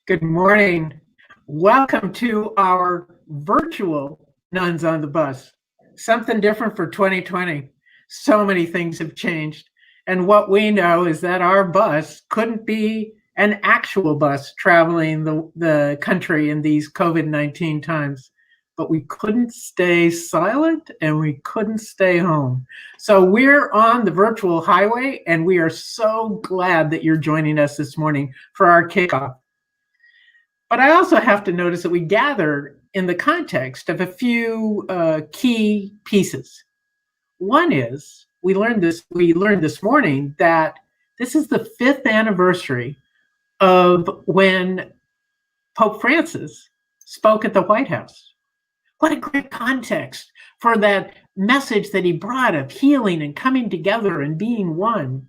Good morning. Welcome to our virtual Nuns on the Bus. Something different for 2020. So many things have changed. And what we know is that our bus couldn't be an actual bus traveling the country in these COVID-19 times. But we couldn't stay silent and we couldn't stay home. So we're on the virtual highway, and we are so glad that you're joining us this morning for our kickoff. But I also have to notice that we gather in the context of a few key pieces. One is we learned this morning that this is the 5th anniversary of when Pope Francis spoke at the White House. What a great context for that message that he brought of healing and coming together and being one.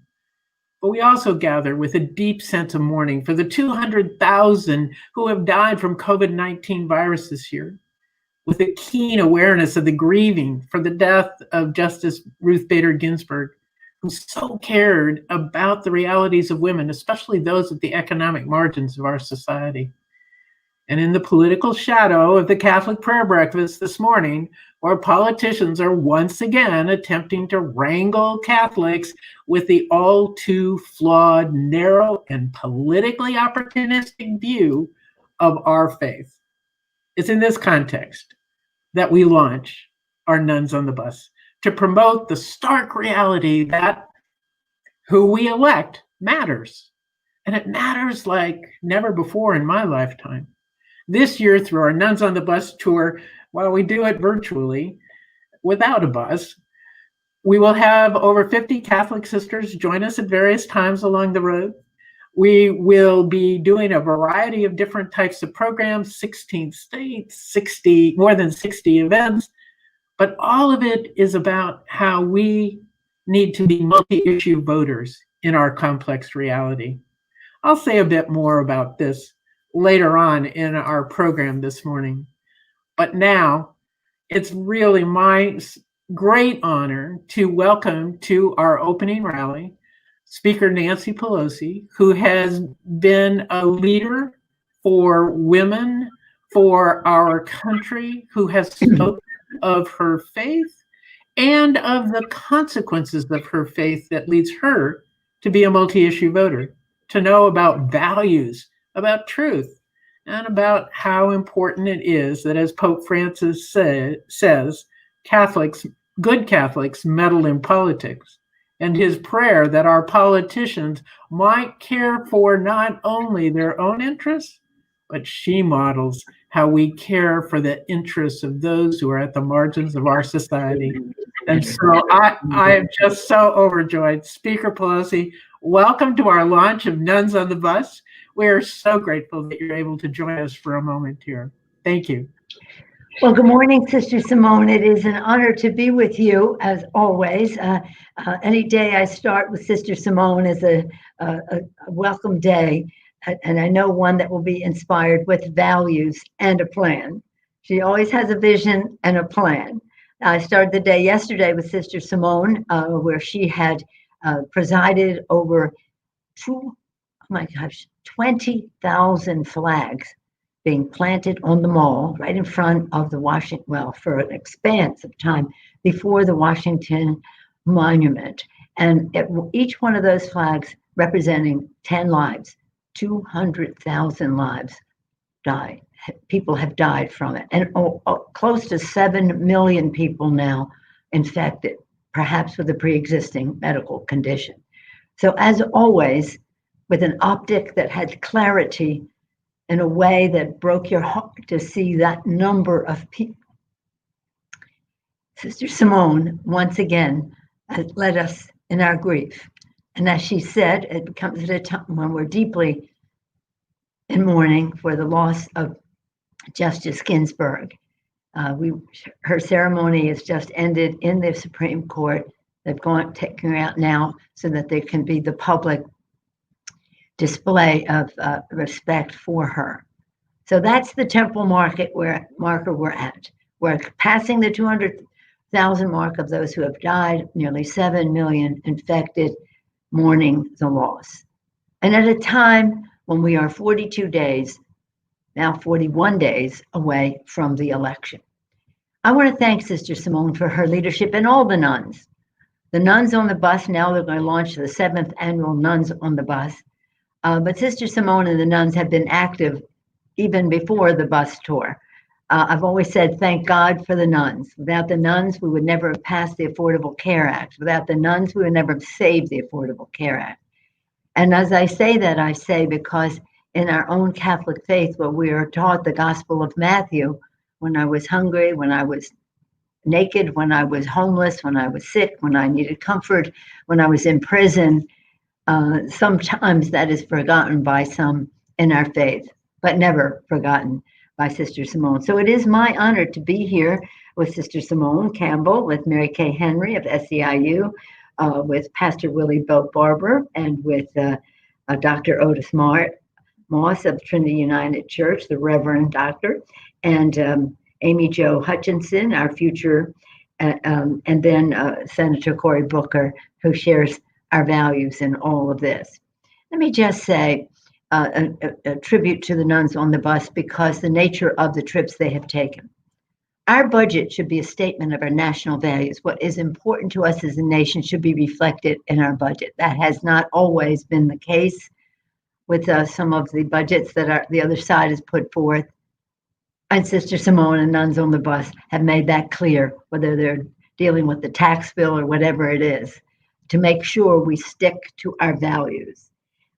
But we also gather with a deep sense of mourning for the 200,000 who have died from COVID-19 virus this year, with a keen awareness of the grieving for the death of Justice Ruth Bader Ginsburg, who so cared about the realities of women, especially those at the economic margins of our society. And in the political shadow of the Catholic prayer breakfast this morning, where politicians are once again attempting to wrangle Catholics with the all too flawed, narrow, and politically opportunistic view of our faith. It's in this context that we launch our Nuns on the Bus, to promote the stark reality that who we elect matters. And it matters like never before in my lifetime. This year, through our Nuns on the Bus tour, while we do it virtually, without a bus, we will have over 50 Catholic sisters join us at various times along the road. We will be doing a variety of different types of programs, 16 states, more than 60 events, but all of it is about how we need to be multi-issue voters in our complex reality. I'll say a bit more about this later on in our program this morning. But now it's really my great honor to welcome to our opening rally Speaker Nancy Pelosi, who has been a leader for women, for our country, who has spoken of her faith and of the consequences of her faith that leads her to be a multi-issue voter, to know about values, about truth, and about how important it is that, as Pope Francis says, good Catholics meddle in politics, and his prayer that our politicians might care for not only their own interests, but she models how we care for the interests of those who are at the margins of our society. And so I am just so overjoyed. Speaker Pelosi, welcome to our launch of Nuns on the Bus. We are so grateful that you're able to join us for a moment here. Thank you. Well, good morning, Sister Simone. It is an honor to be with you, as always. Any day I start with Sister Simone is a welcome day, and I know one that will be inspired with values and a plan. She always has a vision and a plan. I started the day yesterday with Sister Simone, where she had presided over 20,000 flags being planted on the mall right in front of the Washington, well, for an expanse of time before the Washington Monument. And each one of those flags representing 10 lives, 200,000 lives died. People have died from it. And close to 7 million people now infected, perhaps with a pre-existing medical condition. So as always, with an optic that had clarity in a way that broke your heart to see that number of people. Sister Simone, once again, has led us in our grief. And as she said, it comes at a time when we're deeply in mourning for the loss of Justice Ginsburg. Her ceremony has just ended in the Supreme Court. They've taken her out now so that there can be the public display of respect for her. So that's the temporal marker we're at. We're passing the 200,000 mark of those who have died, nearly 7 million infected, mourning the loss. And at a time when we are 42 days, now 41 days away from the election. I want to thank Sister Simone for her leadership and all the nuns. The Nuns on the Bus, now they're going to launch the 7th annual Nuns on the Bus. But Sister Simone and the nuns have been active even before the bus tour. I've always said, thank God for the nuns. Without the nuns, we would never have passed the Affordable Care Act. Without the nuns, we would never have saved the Affordable Care Act. And as I say that, I say because in our own Catholic faith, where we are taught the Gospel of Matthew, when I was hungry, when I was naked, when I was homeless, when I was sick, when I needed comfort, when I was in prison, sometimes that is forgotten by some in our faith, but never forgotten by Sister Simone. So it is my honor to be here with Sister Simone Campbell, with Mary Kay Henry of SEIU, with Pastor Willie Barber, and with Dr. Otis Moss of Trinity United Church, the Reverend Doctor, and Amy Jo Hutchinson, our future, and then Senator Cory Booker, who shares our values in all of this. Let me just say a tribute to the nuns on the bus because the nature of the trips they have taken. Our budget should be a statement of our national values. What is important to us as a nation should be reflected in our budget. That has not always been the case with some of the budgets that the other side has put forth. And Sister Simone and Nuns on the Bus have made that clear, whether they're dealing with the tax bill or whatever it is, to make sure we stick to our values.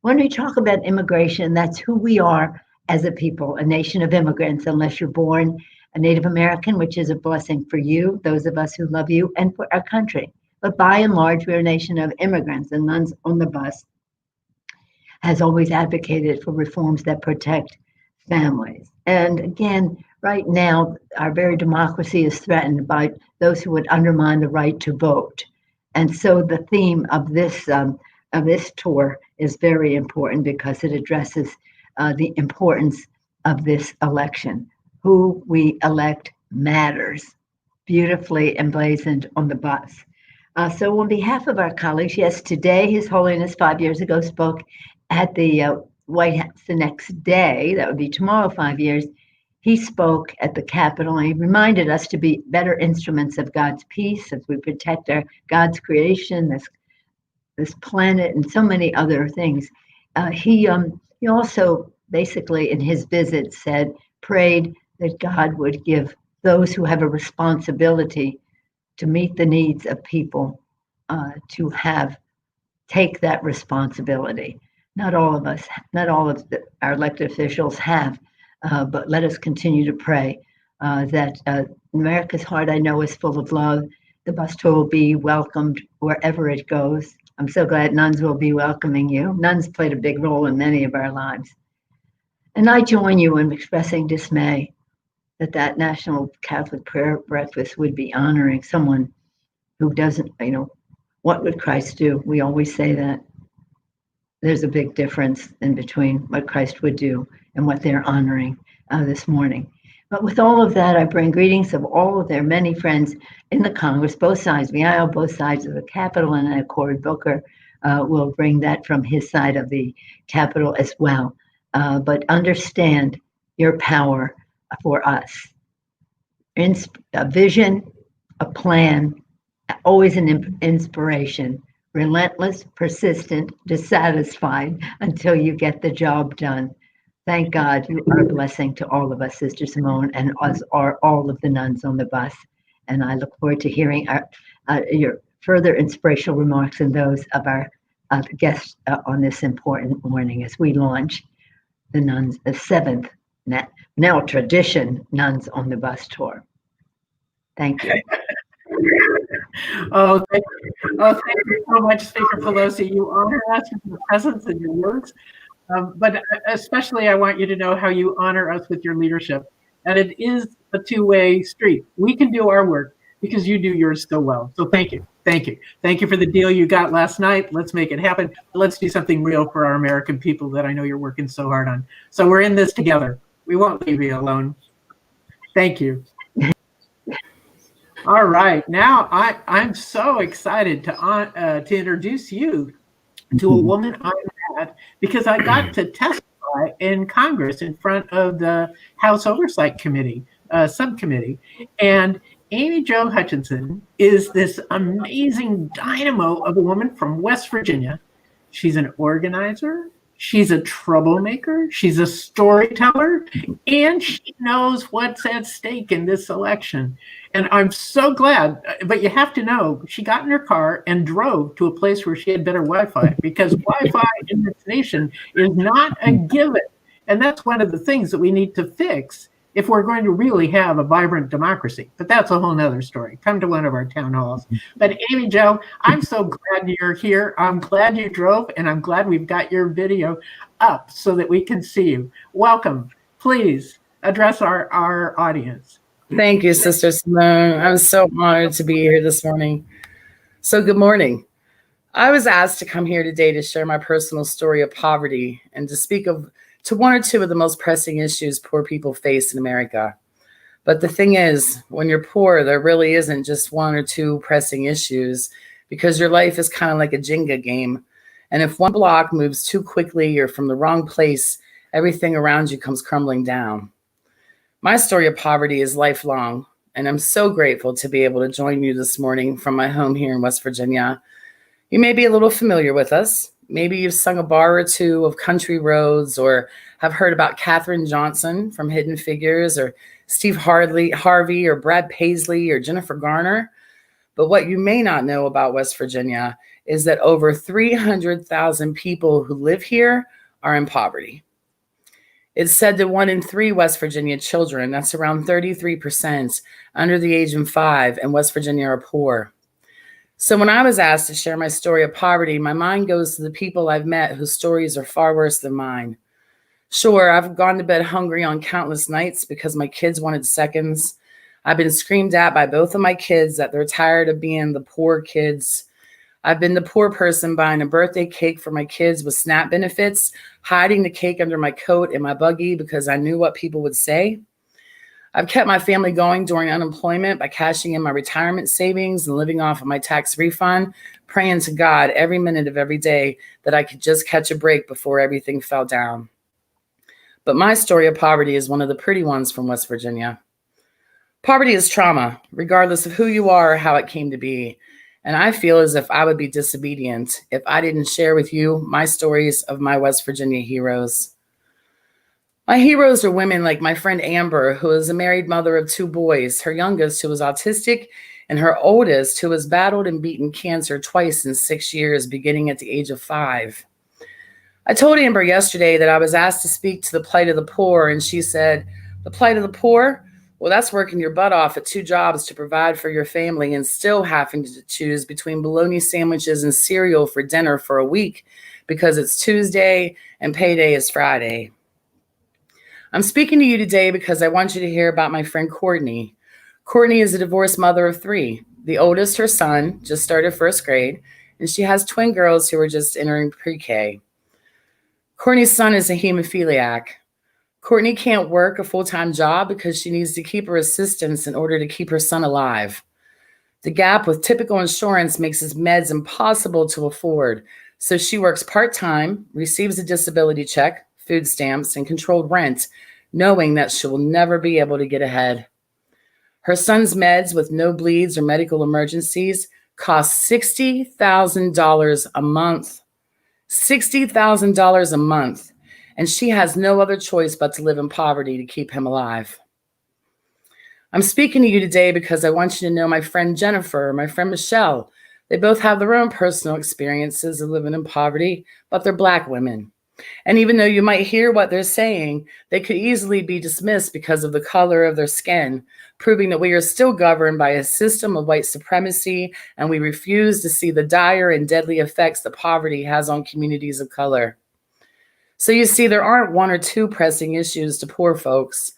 When we talk about immigration, that's who we are as a people, a nation of immigrants, unless you're born a Native American, which is a blessing for you, those of us who love you, and for our country. But by and large, we're a nation of immigrants, and Nuns on the Bus has always advocated for reforms that protect families. And again, right now, our very democracy is threatened by those who would undermine the right to vote. And so the theme of this tour is very important because it addresses the importance of this election. Who we elect matters, beautifully emblazoned on the bus. So on behalf of our colleagues, yes, today His Holiness 5 years ago spoke at the White House. The next day, that would be tomorrow, 5 years, he spoke at the Capitol and he reminded us to be better instruments of God's peace as we protect God's creation, this planet, and so many other things. He also basically in his visit prayed that God would give those who have a responsibility to meet the needs of people to take that responsibility. Not all of us, not all of our elected officials have, but let us continue to pray that America's heart, I know, is full of love. The bus tour will be welcomed wherever it goes. I'm so glad nuns will be welcoming you. Nuns played a big role in many of our lives. And I join you in expressing dismay that National Catholic Prayer Breakfast would be honoring someone who doesn't, what would Christ do? We always say that. There's a big difference in between what Christ would do and what they're honoring this morning. But with all of that, I bring greetings of all of their many friends in the Congress, both sides of the aisle, both sides of the Capitol, and Cory Booker will bring that from his side of the Capitol as well. But understand your power for us. A vision, a plan, always an inspiration, relentless, persistent, dissatisfied until you get the job done. Thank God you are a blessing to all of us, Sister Simone, and us are all of the nuns on the bus. And I look forward to hearing your further inspirational remarks and those of our guests on this important morning as we launch the 7th, now tradition, Nuns on the Bus tour. Thank you. Thank you so much, Speaker Pelosi. You honor us with your presence and your words. But especially, I want you to know how you honor us with your leadership. And it is a two-way street. We can do our work because you do yours so well. So thank you. Thank you. Thank you for the deal you got last night. Let's make it happen. Let's do something real for our American people that I know you're working so hard on. So we're in this together. We won't leave you alone. Thank you. All right. Now I'm so excited to introduce you to a woman I met because I got to testify testify in Congress in front of the House Oversight Committee, subcommittee. And Amy Jo Hutchinson is this amazing dynamo of a woman from West Virginia. She's an organizer. She's a troublemaker. She's a storyteller, and she knows what's at stake in this election. And I'm so glad, but you have to know, she got in her car and drove to a place where she had better Wi-Fi, because Wi-Fi in this nation is not a given. And that's one of the things that we need to fix if we're going to really have a vibrant democracy. But that's a whole nother story. Come to one of our town halls. But Amy Jo, I'm so glad you're here. I'm glad you drove, and I'm glad we've got your video up so that we can see you. Welcome. Please address our audience. Thank you, Sister Simone. I'm so honored to be here this morning. So good morning. I was asked to come here today to share my personal story of poverty and to speak to one or two of the most pressing issues poor people face in America. But the thing is, when you're poor, there really isn't just one or two pressing issues, because your life is kind of like a Jenga game. And if one block moves too quickly or from the wrong place, everything around you comes crumbling down. My story of poverty is lifelong, and I'm so grateful to be able to join you this morning from my home here in West Virginia. You may be a little familiar with us. Maybe you've sung a bar or two of Country Roads, or have heard about Katherine Johnson from Hidden Figures, or Steve Harvey, or Brad Paisley, or Jennifer Garner. But what you may not know about West Virginia is that over 300,000 people who live here are in poverty. It's said that 1 in 3 West Virginia children, that's around 33%, under the age of 5 in West Virginia are poor. So when I was asked to share my story of poverty, my mind goes to the people I've met whose stories are far worse than mine. Sure, I've gone to bed hungry on countless nights because my kids wanted seconds. I've been screamed at by both of my kids that they're tired of being the poor kids. I've been the poor person buying a birthday cake for my kids with SNAP benefits, hiding the cake under my coat in my buggy because I knew what people would say. I've kept my family going during unemployment by cashing in my retirement savings and living off of my tax refund, praying to God every minute of every day that I could just catch a break before everything fell down. But my story of poverty is one of the pretty ones from West Virginia. Poverty is trauma, regardless of who you are or how it came to be. And I feel as if I would be disobedient if I didn't share with you my stories of my West Virginia heroes. My heroes are women like my friend Amber, who is a married mother of 2 boys, her youngest who was autistic, and her oldest who has battled and beaten cancer twice in 6 years, beginning at the age of 5. I told Amber yesterday that I was asked to speak to the plight of the poor, and she said, "The plight of the poor? Well, that's working your butt off at 2 jobs to provide for your family and still having to choose between bologna sandwiches and cereal for dinner for a week because it's Tuesday and payday is Friday." I'm speaking to you today because I want you to hear about my friend Courtney. Courtney is a divorced mother of 3. The oldest, her son, just started 1st grade, and she has twin girls who are just entering pre-K. Courtney's son is a hemophiliac. Courtney can't work a full-time job because she needs to keep her assistance in order to keep her son alive. The gap with typical insurance makes his meds impossible to afford, so she works part-time, receives a disability check, food stamps, and controlled rent, knowing that she will never be able to get ahead. Her son's meds with no bleeds or medical emergencies cost $60,000 a month. $60,000 a month. And she has no other choice but to live in poverty to keep him alive. I'm speaking to you today because I want you to know my friend Jennifer, my friend Michelle. They both have their own personal experiences of living in poverty, but they're Black women. And even though you might hear what they're saying, they could easily be dismissed because of the color of their skin, proving that we are still governed by a system of white supremacy, and we refuse to see the dire and deadly effects that poverty has on communities of color. So you see, there aren't 1 or 2 pressing issues to poor folks.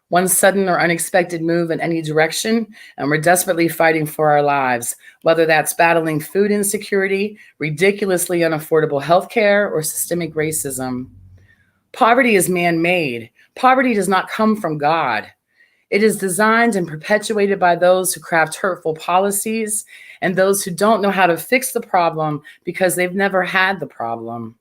One sudden or unexpected move in any direction, and we're desperately fighting for our lives, whether that's battling food insecurity, ridiculously unaffordable healthcare, or systemic racism. Poverty is man-made. Poverty does not come from God. It is designed and perpetuated by those who craft hurtful policies and those who don't know how to fix the problem because they've never had the problem.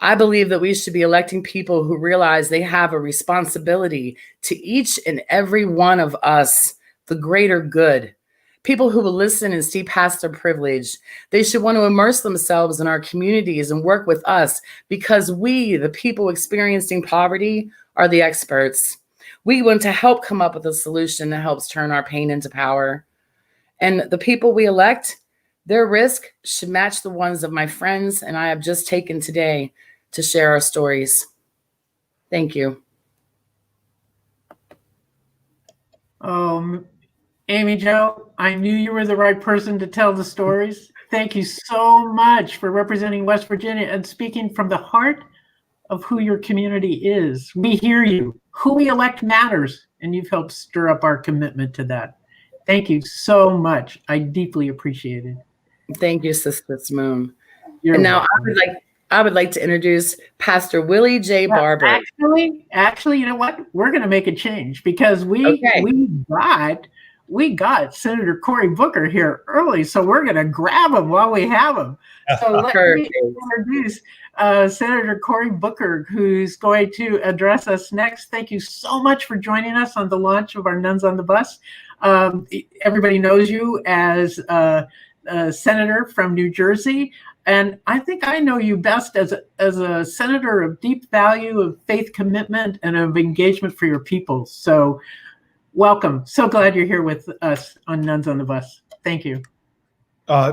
I believe that we should be electing people who realize they have a responsibility to each and every one of us, the greater good. People who will listen and see past their privilege. They should want to immerse themselves in our communities and work with us because we, the people experiencing poverty, are the experts. We want to help come up with a solution that helps turn our pain into power. And the people we elect, their risk should match the ones of my friends and I have just taken today to share our stories. Thank you. Amy Jo, I knew you were the right person to tell the stories. Thank you so much for representing West Virginia and speaking from the heart of who your community is. We hear you. Who we elect matters, and you've helped stir up our commitment to that. Thank you so much. I deeply appreciate it. Thank you, Sister Simone. You're and now welcome. I would like to introduce Pastor Willie J. Barber. Actually, you know what? We're going to make a change because we got Senator Cory Booker here early, so we're going to grab him while we have him. So let me introduce Senator Cory Booker, who's going to address us next. Thank you so much for joining us on the launch of our Nuns on the Bus. Everybody knows you as a senator from New Jersey. And I think I know you best as a senator of deep value, of faith commitment, and of engagement for your people. So welcome. So glad you're here with us on Nuns on the Bus. Thank you.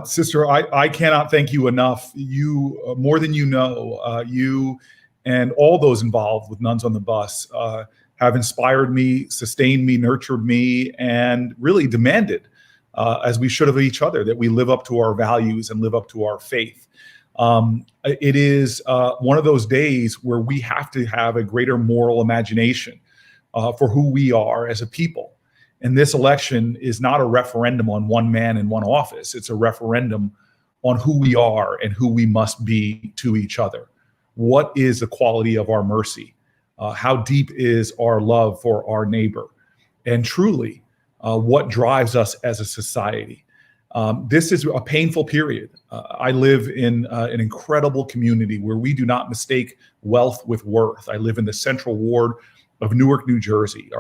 Sister, I cannot thank you enough. You, more than you know, you and all those involved with Nuns on the Bus have inspired me, sustained me, nurtured me, and really demanded, as we should of each other, that we live up to our values and live up to our faith. It is one of those days where we have to have a greater moral imagination for who we are as a people. And this election is not a referendum on one man in one office. It's a referendum on who we are and who we must be to each other. What is the quality of our mercy? How deep is our love for our neighbor? And truly, what drives us as a society? This is a painful period. I live in an incredible community where we do not mistake wealth with worth. I live in the Central Ward of Newark, New Jersey.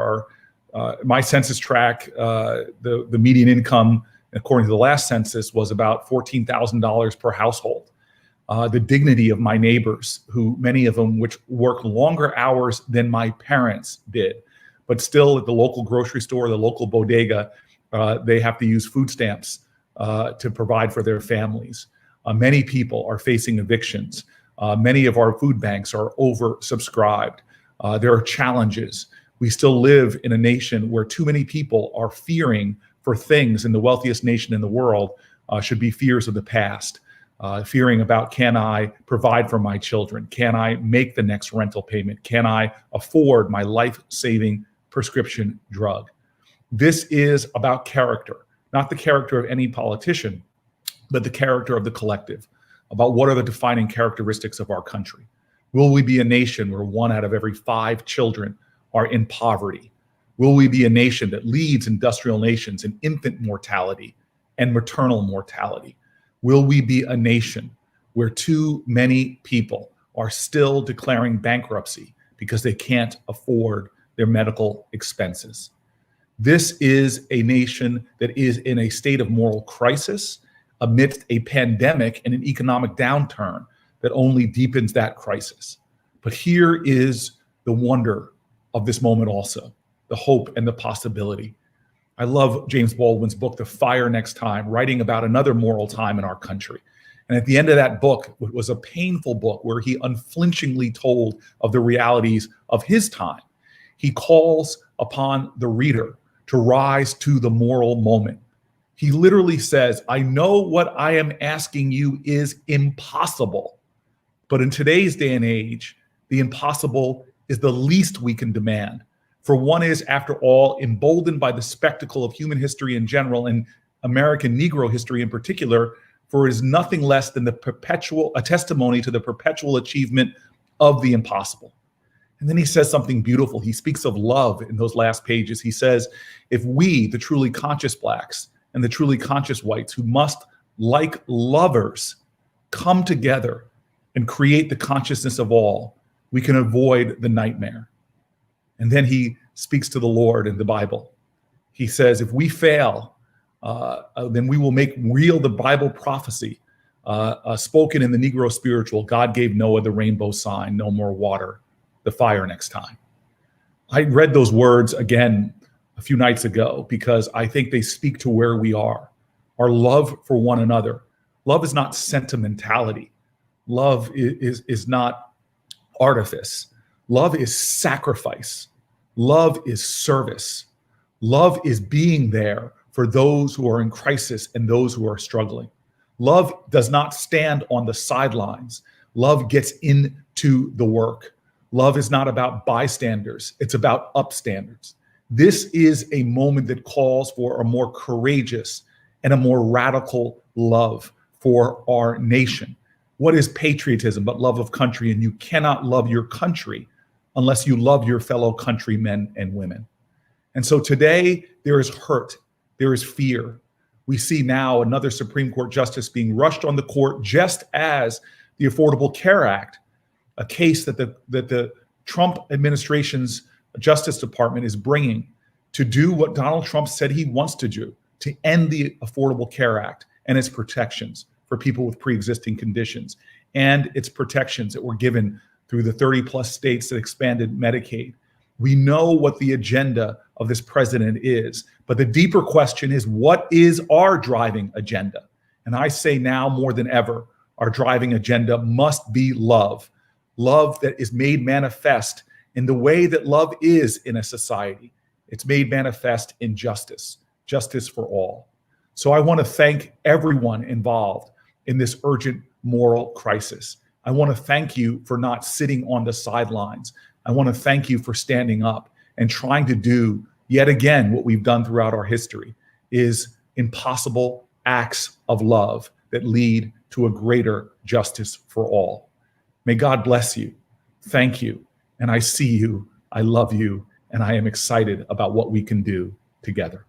My census tract, the median income, according to the last census, was about $14,000 per household. The dignity of my neighbors, who many of them which work longer hours than my parents did, but still at the local grocery store, the local bodega, they have to use food stamps to provide for their families. Many people are facing evictions. Many of our food banks are oversubscribed. There are challenges. We still live in a nation where too many people are fearing for things, and the wealthiest nation in the world should be fears of the past. Fearing about, can I provide for my children? Can I make the next rental payment? Can I afford my life-saving prescription drug? This is about character, not the character of any politician, but the character of the collective, about what are the defining characteristics of our country. Will we be a nation where 1 out of every 5 children are in poverty? Will we be a nation that leads industrial nations in infant mortality and maternal mortality? Will we be a nation where too many people are still declaring bankruptcy because they can't afford their medical expenses? This is a nation that is in a state of moral crisis amidst a pandemic and an economic downturn that only deepens that crisis. But here is the wonder of this moment also, the hope and the possibility. I love James Baldwin's book, The Fire Next Time, writing about another moral time in our country. And at the end of that book, it was a painful book where he unflinchingly told of the realities of his time. He calls upon the reader to rise to the moral moment. He literally says, I know what I am asking you is impossible, but in today's day and age, the impossible is the least we can demand. For one is, after all, emboldened by the spectacle of human history in general and American Negro history in particular, for it is nothing less than a testimony to the perpetual achievement of the impossible. And then he says something beautiful. He speaks of love in those last pages. He says, if we, the truly conscious Blacks and the truly conscious whites, who must, like lovers, come together and create the consciousness of all, we can avoid the nightmare. And then he speaks to the Lord in the Bible. He says, if we fail, then we will make real the Bible prophecy spoken in the Negro spiritual. God gave Noah the rainbow sign, no more water, the fire next time. I read those words again a few nights ago because I think they speak to where we are. Our love for one another. Love is not sentimentality. Love is not artifice. Love is sacrifice. Love is service. Love is being there for those who are in crisis and those who are struggling. Love does not stand on the sidelines. Love gets into the work. Love is not about bystanders. It's about upstanders. This is a moment that calls for a more courageous and a more radical love for our nation. What is patriotism but love of country? And you cannot love your country unless you love your fellow countrymen and women. And so today there is hurt, there is fear. We see now another Supreme Court justice being rushed on the court, just as the Affordable Care Act, a case that the Trump administration's Justice Department is bringing to do what Donald Trump said he wants to do, to end the Affordable Care Act and its protections for people with pre-existing conditions and its protections that were given through the 30 plus states that expanded Medicaid. We know what the agenda of this president is, but the deeper question is, what is our driving agenda? And I say now more than ever, our driving agenda must be love. Love that is made manifest in the way that love is in a society. It's made manifest in justice, justice for all. So I want to thank everyone involved in this urgent moral crisis. I want to thank you for not sitting on the sidelines. I want to thank you for standing up and trying to do yet again what we've done throughout our history, is impossible acts of love that lead to a greater justice for all. May God bless you. Thank you. And I see you. I love you. And I am excited about what we can do together.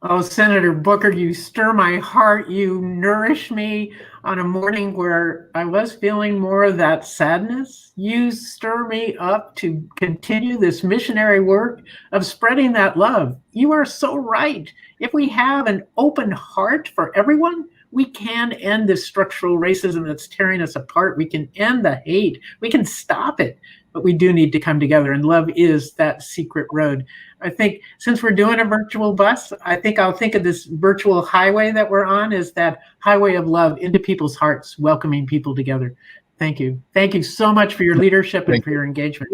Oh, Senator Booker, you stir my heart. You nourish me on a morning where I was feeling more of that sadness. You stir me up to continue this missionary work of spreading that love. You are so right. If we have an open heart for everyone, we can end this structural racism that's tearing us apart. We can end the hate. We can stop it. But we do need to come together, and love is that secret road. I think since we're doing a virtual bus, I think I'll think of this virtual highway that we're on as that highway of love into people's hearts, welcoming people together. Thank you. Thank you so much for your leadership and for your engagement.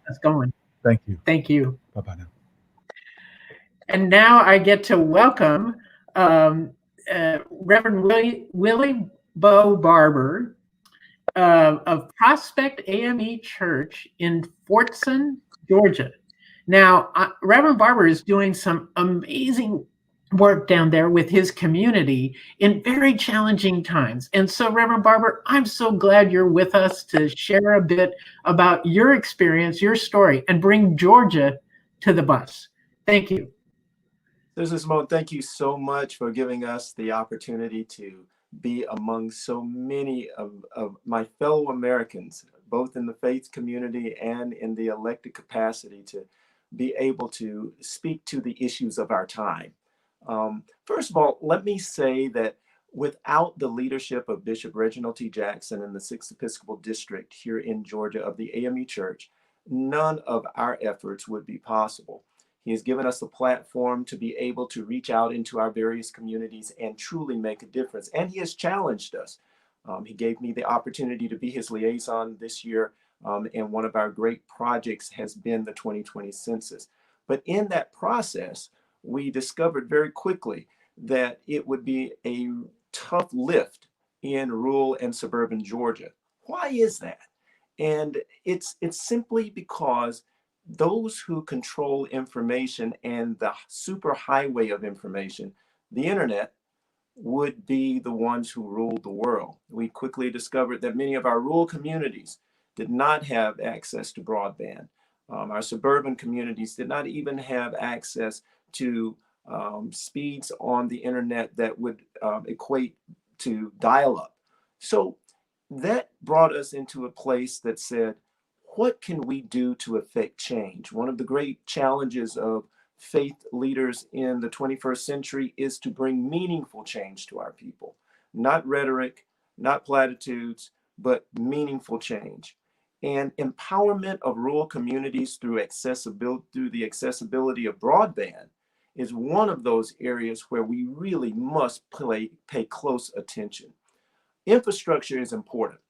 That's going. Thank you. Thank you. Bye-bye now. And now I get to welcome Reverend Willie Barber of Prospect AME Church in Fortson, Georgia. Now, Reverend Barber is doing some amazing work down there with his community in very challenging times. And so, Reverend Barber, I'm so glad you're with us to share a bit about your experience, your story, and bring Georgia to the bus. Thank you. Sister Simone, thank you so much for giving us the opportunity to be among so many of my fellow Americans, both in the faith community and in the elected capacity, to be able to speak to the issues of our time. First of all, let me say that without the leadership of Bishop Reginald T. Jackson in the 6th Episcopal District here in Georgia of the AME Church, none of our efforts would be possible. He has given us a platform to be able to reach out into our various communities and truly make a difference. And he has challenged us. He gave me the opportunity to be his liaison this year. And one of our great projects has been the 2020 census. But in that process, we discovered very quickly that it would be a tough lift in rural and suburban Georgia. Why is that? And it's simply because those who control information and the superhighway of information, the internet, would be the ones who ruled the world. We quickly discovered that many of our rural communities did not have access to broadband. Our suburban communities did not even have access to speeds on the internet that would equate to dial up. So that brought us into a place that said, what can we do to affect change? One of the great challenges of faith leaders in the 21st century is to bring meaningful change to our people, not rhetoric, not platitudes, but meaningful change. And empowerment of rural communities through the accessibility of broadband is one of those areas where we really must pay close attention. Infrastructure is important.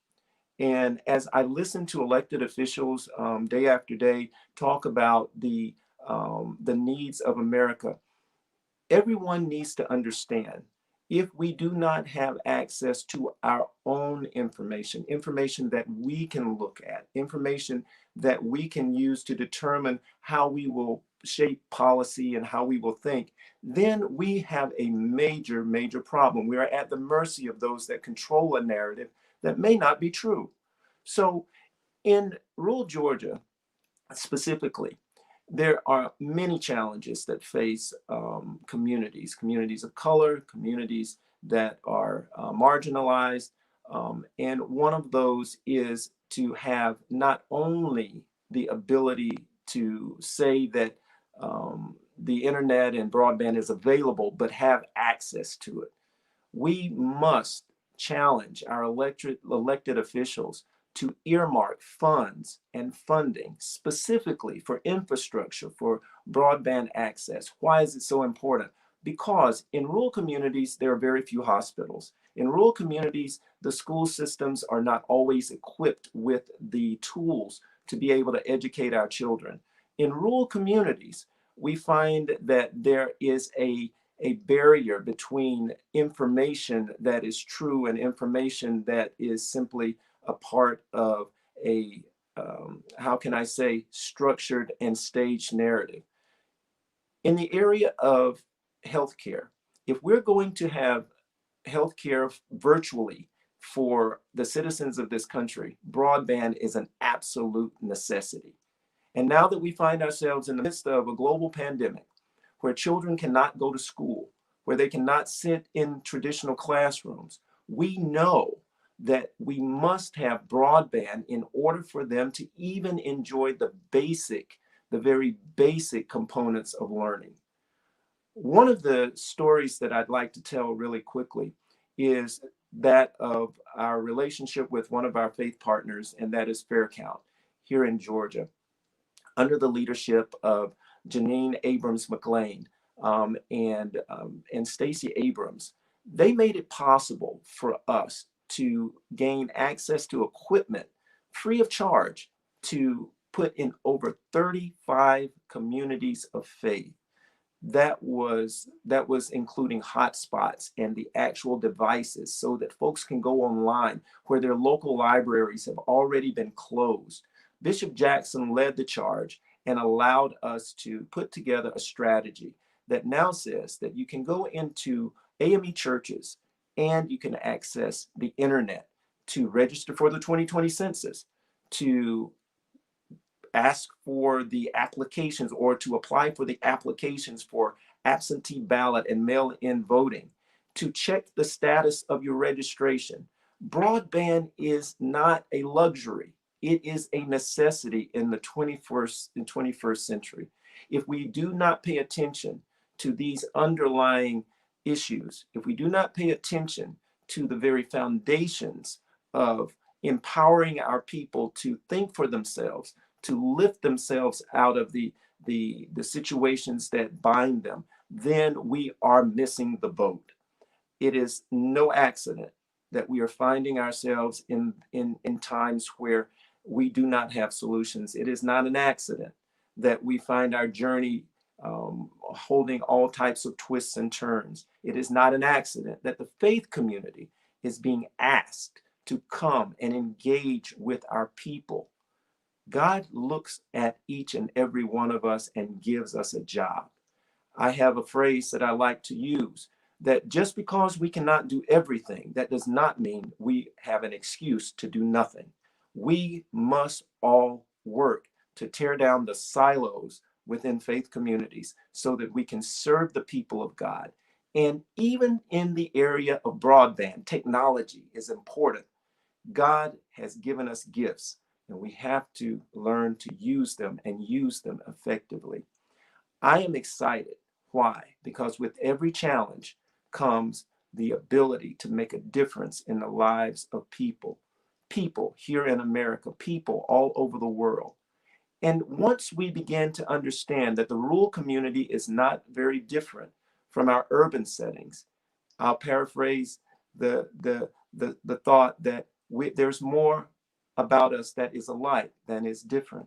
And as I listen to elected officials day after day talk about the needs of America, everyone needs to understand, if we do not have access to our own information, information that we can look at, information that we can use to determine how we will shape policy and how we will think, then we have a major, major problem. We are at the mercy of those that control a narrative that may not be true. So in rural Georgia, specifically, there are many challenges that face communities of color, communities that are marginalized. And one of those is to have not only the ability to say that the internet and broadband is available, but have access to it. We must challenge our elected officials to earmark funds and funding specifically for infrastructure, for broadband access. Why is it so important? Because in rural communities, there are very few hospitals. In rural communities, the school systems are not always equipped with the tools to be able to educate our children. In rural communities, we find that there is a barrier between information that is true and information that is simply a part of a, how can I say, structured and staged narrative. In the area of healthcare, if we're going to have healthcare virtually for the citizens of this country, broadband is an absolute necessity. And now that we find ourselves in the midst of a global pandemic, where children cannot go to school, where they cannot sit in traditional classrooms, we know that we must have broadband in order for them to even enjoy the very basic components of learning. One of the stories that I'd like to tell really quickly is that of our relationship with one of our faith partners, and that is Faircount here in Georgia, under the leadership of Janine Abrams McLean and Stacey Abrams. They made it possible for us to gain access to equipment free of charge to put in over 35 communities of faith. That was including hotspots and the actual devices so that folks can go online where their local libraries have already been closed. Bishop Jackson led the charge and allowed us to put together a strategy that now says that you can go into AME churches and you can access the internet to register for the 2020 census, to ask for the applications or to apply for the applications for absentee ballot and mail-in voting, to check the status of your registration. Broadband is not a luxury. It is a necessity in the 21st century. If we do not pay attention to these underlying issues, if we do not pay attention to the very foundations of empowering our people to think for themselves, to lift themselves out of the situations that bind them, then we are missing the boat. It is no accident that we are finding ourselves in times where we do not have solutions. It is not an accident that we find our journey holding all types of twists and turns. It is not an accident that the faith community is being asked to come and engage with our people. God looks at each and every one of us and gives us a job. I have a phrase that I like to use, that just because we cannot do everything, that does not mean we have an excuse to do nothing. We must all work to tear down the silos within faith communities so that we can serve the people of God And even in the area of broadband, technology is important. God has given us gifts, and we have to learn to use them and use them effectively. I am excited. Why? Because with every challenge comes the ability to make a difference in the lives of people here in America, people all over the world. And once we begin to understand that the rural community is not very different from our urban settings, I'll paraphrase the thought that there's more about us that is alike than is different.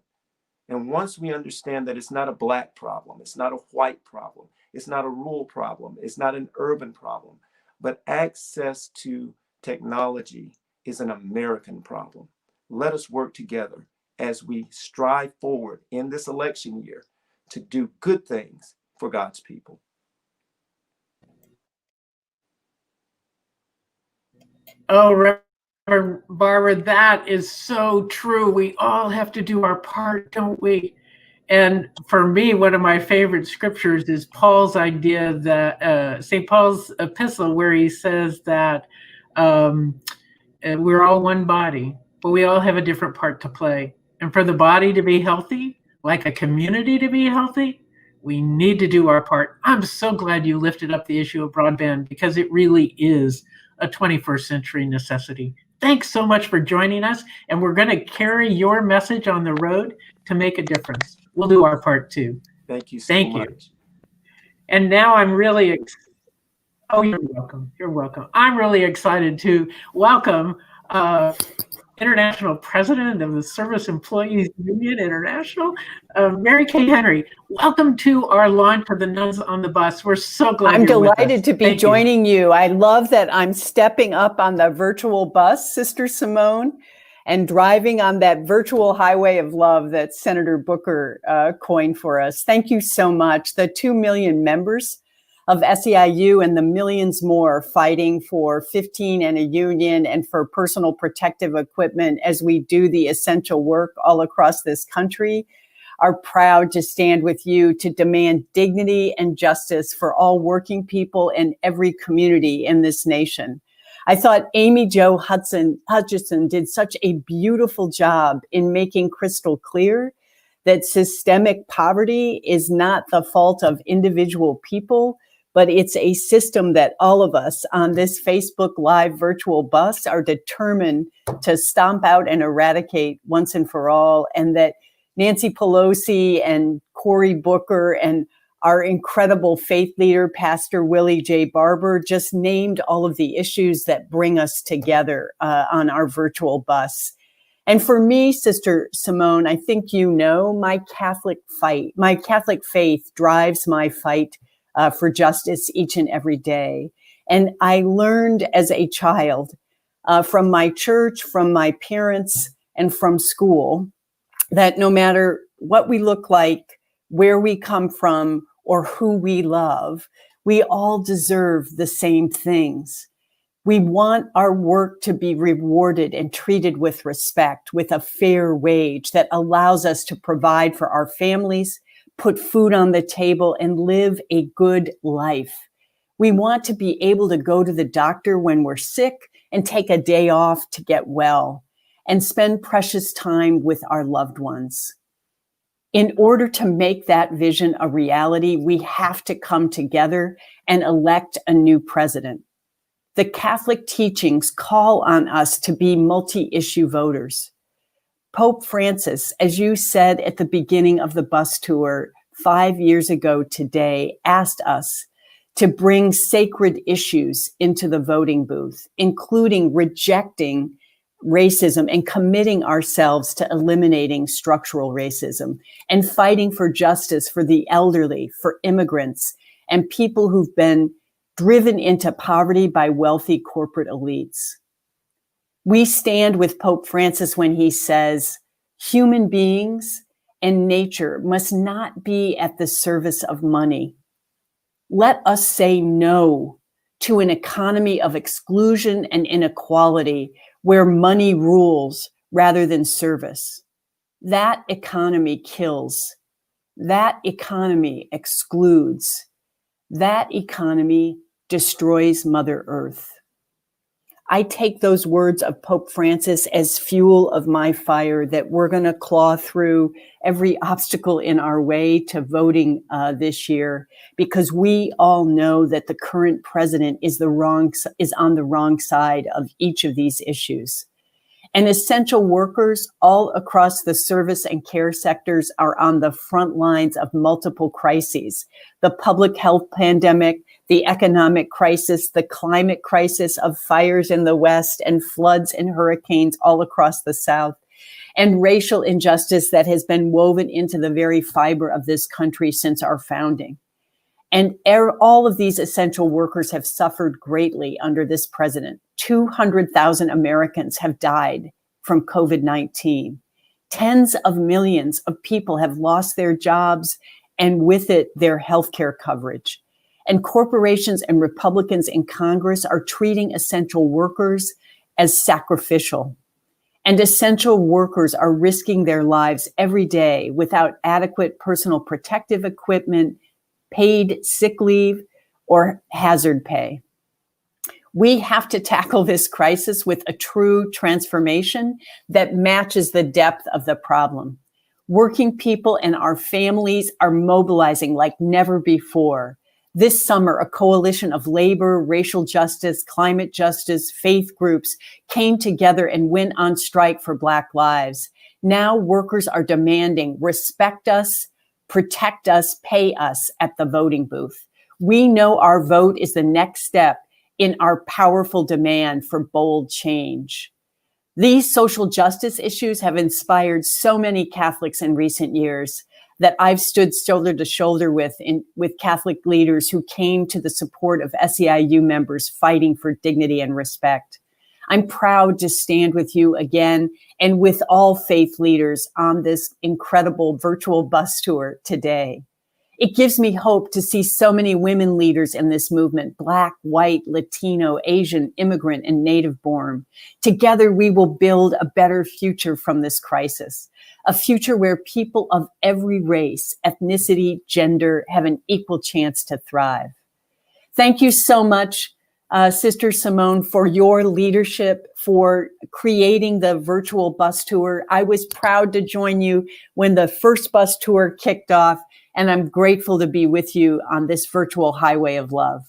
And once we understand that it's not a Black problem, it's not a white problem, it's not a rural problem, it's not an urban problem, but access to technology is an American problem. Let us work together as we strive forward in this election year to do good things for God's people. Oh, Reverend Barber, that is so true. We all have to do our part, don't we? And for me, one of my favorite scriptures is Paul's idea that St. Paul's epistle, where he says that we're all one body, but we all have a different part to play. And for the body to be healthy, like a community to be healthy, we need to do our part. I'm so glad you lifted up the issue of broadband, because it really is a 21st century necessity. Thanks so much for joining us. And we're going to carry your message on the road to make a difference. We'll do our part too. Thank you so much. And now I'm really oh, you're welcome. You're welcome. I'm really excited to welcome International President of the Service Employees Union International, Mary Kay Henry. Welcome to our launch of the Nuns on the Bus. We're so glad I'm you're with us. delighted to be joining you. I love that I'm stepping up on the virtual bus, Sister Simone, and driving on that virtual highway of love that Senator Booker coined for us. Thank you so much. The 2 million members of SEIU and the millions more fighting for 15 and a union and for personal protective equipment as we do the essential work all across this country are proud to stand with you to demand dignity and justice for all working people in every community in this nation. I thought Amy Jo Hutchison did such a beautiful job in making crystal clear that systemic poverty is not the fault of individual people, but it's a system that all of us on this Facebook Live virtual bus are determined to stomp out and eradicate once and for all, and that Nancy Pelosi and Cory Booker and our incredible faith leader, Pastor Willie J. Barber, just named all of the issues that bring us together on our virtual bus. And for me, Sister Simone, I think you know my Catholic faith drives my fight for justice each and every day. And I learned as a child from my church, from my parents, and from school that no matter what we look like, where we come from, or who we love, we all deserve the same things. We want our work to be rewarded and treated with respect, with a fair wage that allows us to provide for our families, put food on the table, and live a good life. We want to be able to go to the doctor when we're sick and take a day off to get well and spend precious time with our loved ones. In order to make that vision a reality, we have to come together and elect a new president. The Catholic teachings call on us to be multi-issue voters. Pope Francis, as you said at the beginning of the bus tour 5 years ago today, asked us to bring sacred issues into the voting booth, including rejecting racism and committing ourselves to eliminating structural racism and fighting for justice for the elderly, for immigrants, and people who've been driven into poverty by wealthy corporate elites. We stand with Pope Francis when he says, human beings and nature must not be at the service of money. Let us say no to an economy of exclusion and inequality where money rules rather than service. That economy kills. That economy excludes. That economy destroys Mother Earth. I take those words of Pope Francis as fuel of my fire, that we're going to claw through every obstacle in our way to voting this year, because we all know that the current president is on the wrong side of each of these issues. And essential workers all across the service and care sectors are on the front lines of multiple crises: the public health pandemic, the economic crisis, the climate crisis of fires in the West and floods and hurricanes all across the South, and racial injustice that has been woven into the very fiber of this country since our founding. And all of these essential workers have suffered greatly under this president. 200,000 Americans have died from COVID-19. Tens of millions of people have lost their jobs, and with it, their healthcare coverage. And corporations and Republicans in Congress are treating essential workers as sacrificial. And essential workers are risking their lives every day without adequate personal protective equipment, paid sick leave, or hazard pay. We have to tackle this crisis with a true transformation that matches the depth of the problem. Working people and our families are mobilizing like never before. This summer, a coalition of labor, racial justice, climate justice, faith groups came together and went on strike for Black lives. Now workers are demanding respect us, protect us, pay us at the voting booth. We know our vote is the next step in our powerful demand for bold change. These social justice issues have inspired so many Catholics in recent years that I've stood shoulder to shoulder with Catholic leaders who came to the support of SEIU members fighting for dignity and respect. I'm proud to stand with you again and with all faith leaders on this incredible virtual bus tour today. It gives me hope to see so many women leaders in this movement: Black, white, Latino, Asian, immigrant, and native born. Together, we will build a better future from this crisis, a future where people of every race, ethnicity, gender have an equal chance to thrive. Thank you so much, Sister Simone, for your leadership, for creating the virtual bus tour. I was proud to join you when the first bus tour kicked off, and I'm grateful to be with you on this virtual highway of love.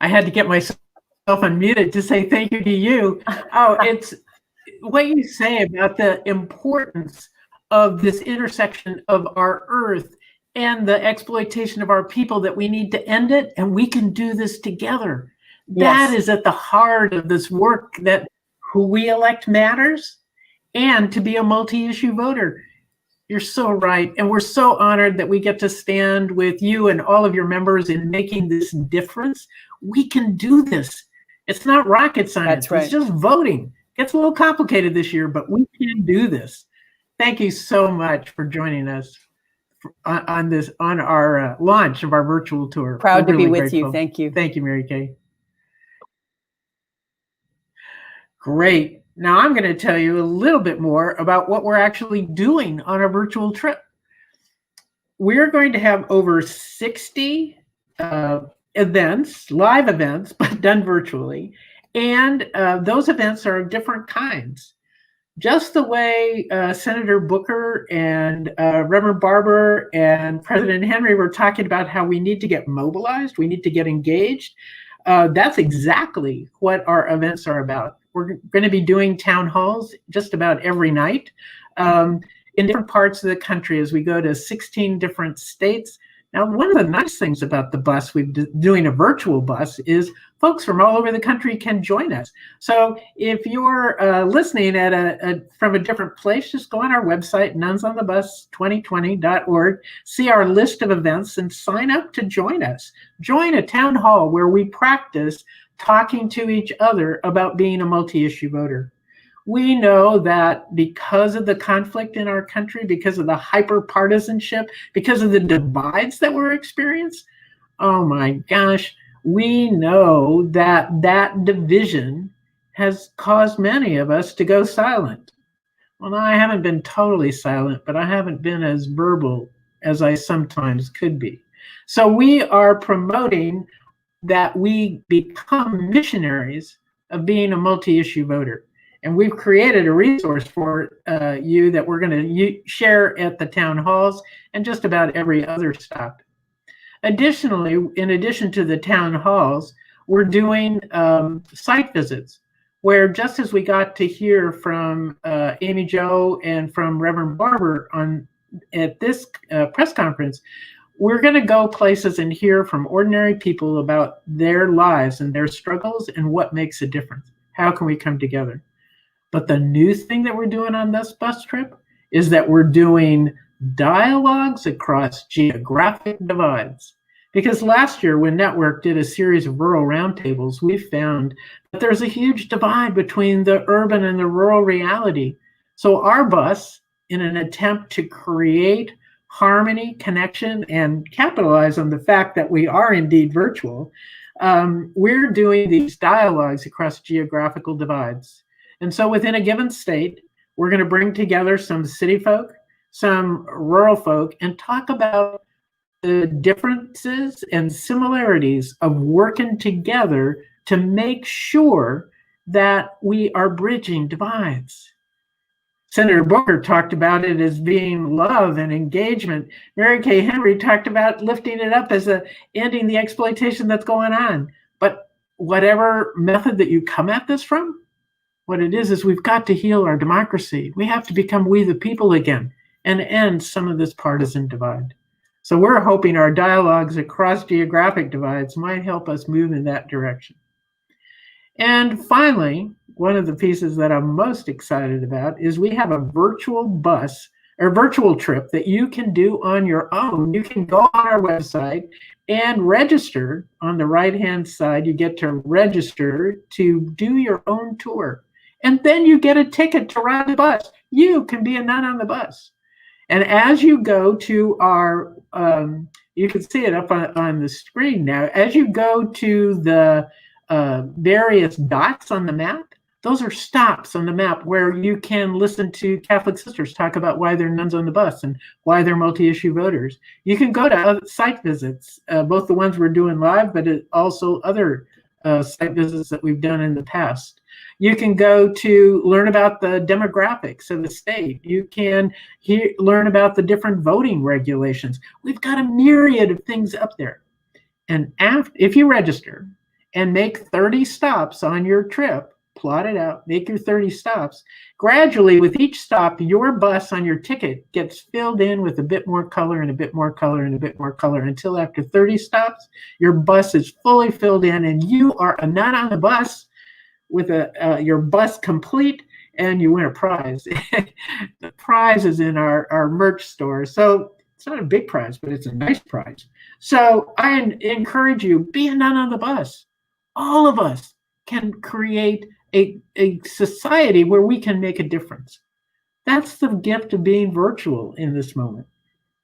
I had to get myself unmuted to say thank you to you. Oh, it's what you say about the importance of this intersection of our earth and the exploitation of our people, that we need to end it, and we can do this together. Yes. That is at the heart of this work, that who we elect matters, and to be a multi-issue voter. You're so right. And we're so honored that we get to stand with you and all of your members in making this difference. We can do this. It's not rocket science. That's right. It's just voting. It gets a little complicated this year, but we can do this. Thank you so much for joining us on our launch of our virtual tour. Proud to be with you. Thank you. Thank you, Mary Kay. Great. Now I'm going to tell you a little bit more about what we're actually doing on our virtual trip. We're going to have over 60 events, live events, but done virtually. And those events are of different kinds. Just the way Senator Booker and Reverend Barber and President Henry were talking about how we need to get mobilized, we need to get engaged. That's exactly what our events are about. We're going to be doing town halls just about every night in different parts of the country as we go to 16 different states. Now, one of the nice things about the bus, doing a virtual bus, is folks from all over the country can join us. So if you're listening from a different place, just go on our website, nunsonthebus2020.org, see our list of events, and sign up to join us. Join a town hall where we practice talking to each other about being a multi-issue voter. We know that because of the conflict in our country, because of the hyper-partisanship, because of the divides that we're experiencing, oh my gosh, we know that that division has caused many of us to go silent. Well, I haven't been totally silent, but I haven't been as verbal as I sometimes could be. So we are promoting that we become missionaries of being a multi-issue voter. And we've created a resource for you that we're going to share at the town halls and just about every other stop. Additionally, in addition to the town halls, we're doing site visits where, just as we got to hear from Amy Jo and from Reverend Barber at this press conference, we're going to go places and hear from ordinary people about their lives and their struggles and what makes a difference. How can we come together? But the new thing that we're doing on this bus trip is that we're doing dialogues across geographic divides. Because last year, when Network did a series of rural roundtables, we found that there's a huge divide between the urban and the rural reality. So our bus, in an attempt to create harmony, connection, and capitalize on the fact that we are indeed virtual, we're doing these dialogues across geographical divides. And so within a given state, we're going to bring together some city folk, some rural folk, and talk about the differences and similarities of working together to make sure that we are bridging divides. Senator Booker talked about it as being love and engagement. Mary Kay Henry talked about lifting it up as ending the exploitation that's going on. But whatever method that you come at this from, what it is we've got to heal our democracy. We have to become we the people again and end some of this partisan divide. So we're hoping our dialogues across geographic divides might help us move in that direction. And finally, one of the pieces that I'm most excited about is we have a virtual bus or virtual trip that you can do on your own. You can go on our website and register. On the right-hand side, you get to register to do your own tour. And then you get a ticket to ride the bus. You can be a nun on the bus. And as you go to our, you can see it up on the screen now, as you go to the various dots on the map, those are stops on the map where you can listen to Catholic sisters talk about why they're nuns on the bus and why they're multi-issue voters. You can go to other site visits, both the ones we're doing live, but also other site visits that we've done in the past. You can go to learn about the demographics of the state. You can learn about the different voting regulations. We've got a myriad of things up there. And if you register and make 30 stops on your trip, plot it out, make your 30 stops, gradually with each stop, your bus on your ticket gets filled in with a bit more color and a bit more color and a bit more color until after 30 stops, your bus is fully filled in and you are a nun on the bus with your bus complete, and you win a prize. The prize is in our merch store. So it's not a big prize, but it's a nice prize. So I encourage you, be a nun on the bus. All of us can create a society where we can make a difference. That's the gift of being virtual in this moment,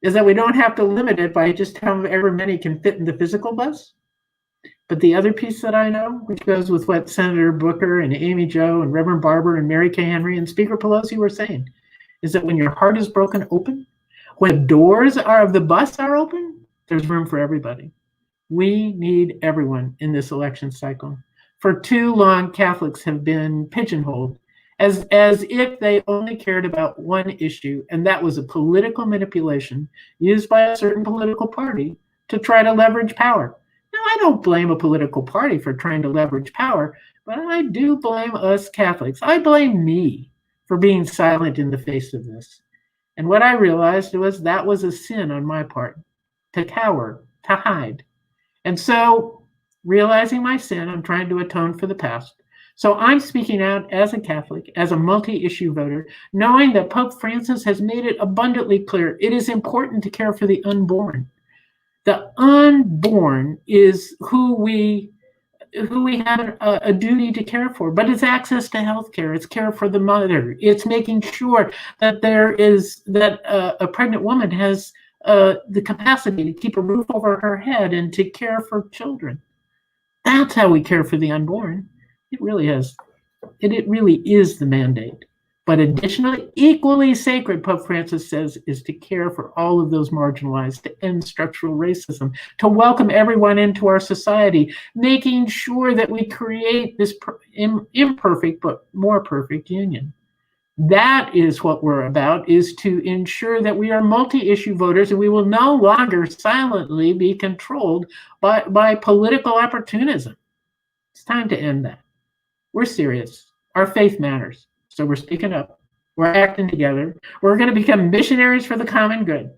is that we don't have to limit it by just however many can fit in the physical bus. But the other piece that I know, which goes with what Senator Booker and Amy Jo and Reverend Barber and Mary Kay Henry and Speaker Pelosi were saying, is that when your heart is broken open, when the doors of the bus are open, there's room for everybody. We need everyone in this election cycle. For too long, Catholics have been pigeonholed as if they only cared about one issue, and that was a political manipulation used by a certain political party to try to leverage power. Now, I don't blame a political party for trying to leverage power, but I do blame us Catholics. I blame me for being silent in the face of this. And what I realized was that was a sin on my part, to cower, to hide. And so, realizing my sin, I'm trying to atone for the past. So I'm speaking out as a Catholic, as a multi-issue voter, knowing that Pope Francis has made it abundantly clear it is important to care for the unborn. The unborn is who we have a duty to care for, but it's access to health care, it's care for the mother, it's making sure that a pregnant woman has the capacity to keep a roof over her head and to care for children. That's how we care for the unborn. It really is the mandate. But additionally, equally sacred, Pope Francis says, is to care for all of those marginalized, to end structural racism, to welcome everyone into our society, making sure that we create this imperfect but more perfect union. That is what we're about, is to ensure that we are multi-issue voters and we will no longer silently be controlled by political opportunism. It's time to end that. We're serious. Our faith matters. So we're speaking up. We're acting together. We're going to become missionaries for the common good.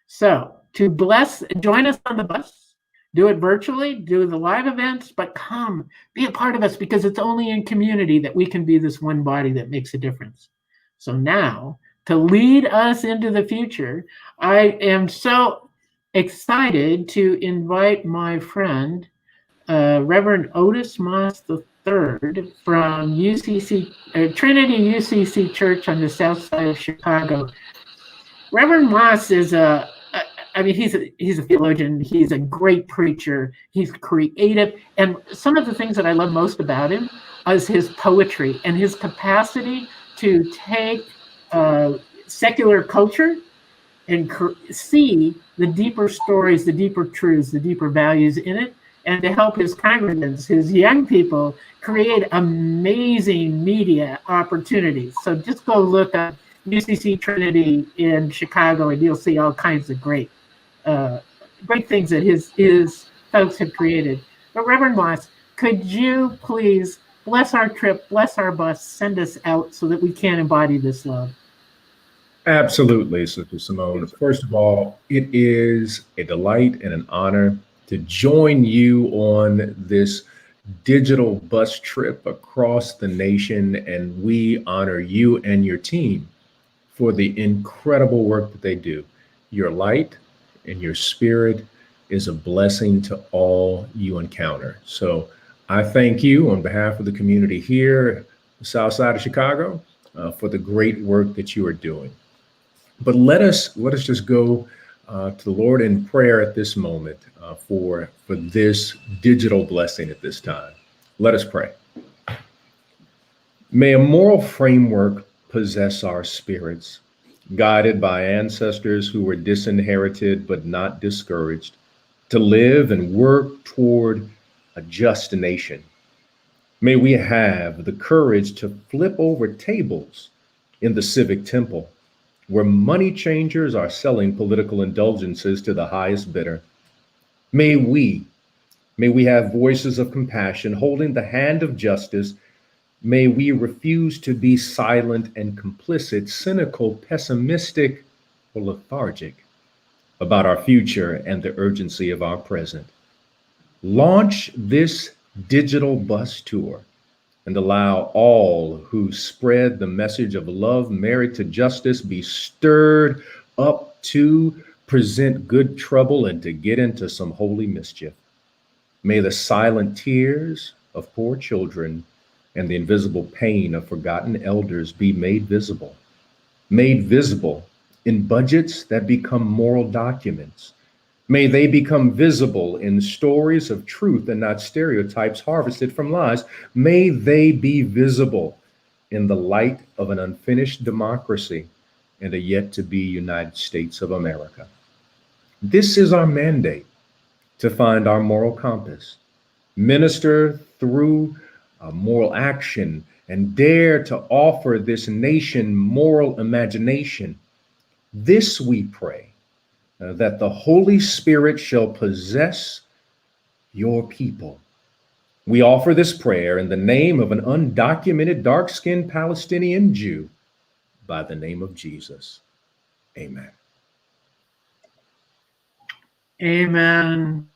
So join us on the bus. Do it virtually, do the live events, but come, be a part of us, because it's only in community that we can be this one body that makes a difference. So now, to lead us into the future, I am so excited to invite my friend, Reverend Otis Moss III from Trinity UCC Church on the south side of Chicago. Reverend Moss is he's a theologian. He's a great preacher. He's creative. And some of the things that I love most about him is his poetry and his capacity to take secular culture and see the deeper stories, the deeper truths, the deeper values in it, and to help his congregants, his young people, create amazing media opportunities. So just go look up UCC Trinity in Chicago, and you'll see all kinds of great things that his folks have created. But Reverend Moss, could you please bless our trip, bless our bus, send us out so that we can embody this love? Absolutely, Sister Simone. First of all, it is a delight and an honor to join you on this digital bus trip across the nation, and we honor you and your team for the incredible work that they do. Your light and your spirit is a blessing to all you encounter. So I thank you on behalf of the community here, the South Side of Chicago, for the great work that you are doing. But let us just go to the Lord in prayer at this moment for this digital blessing at this time. Let us pray. May a moral framework possess our spirits, guided by ancestors who were disinherited but not discouraged, to live and work toward a just nation. May we have the courage to flip over tables in the civic temple, where money changers are selling political indulgences to the highest bidder. May we have voices of compassion holding the hand of justice. May we refuse to be silent and complicit, cynical, pessimistic, or lethargic about our future and the urgency of our present. Launch this digital bus tour and allow all who spread the message of love married to justice be stirred up to present good trouble and to get into some holy mischief. May the silent tears of poor children and the invisible pain of forgotten elders be made visible in budgets that become moral documents. May they become visible in stories of truth and not stereotypes harvested from lies. May they be visible in the light of an unfinished democracy and a yet to be United States of America. This is our mandate, to find our moral compass, minister through moral action, and dare to offer this nation moral imagination. This we pray, that the Holy Spirit shall possess your people. We offer this prayer in the name of an undocumented, dark-skinned Palestinian Jew, by the name of Jesus. Amen. Amen.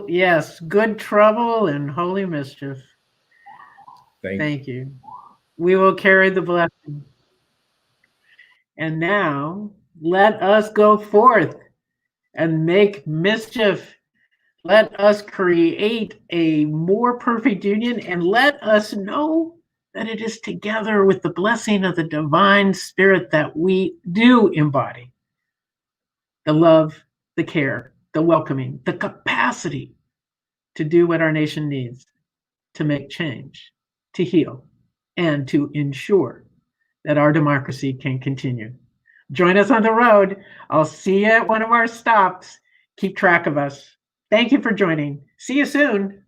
Yes, good trouble and holy mischief. Thank you. We will carry the blessing. And now let us go forth and make mischief. Let us create a more perfect union, and let us know that it is together with the blessing of the divine spirit that we do embody the love, the care, the welcoming, the capacity to do what our nation needs, to make change, to heal, and to ensure that our democracy can continue. Join us on the road. I'll see you at one of our stops. Keep track of us. Thank you for joining. See you soon.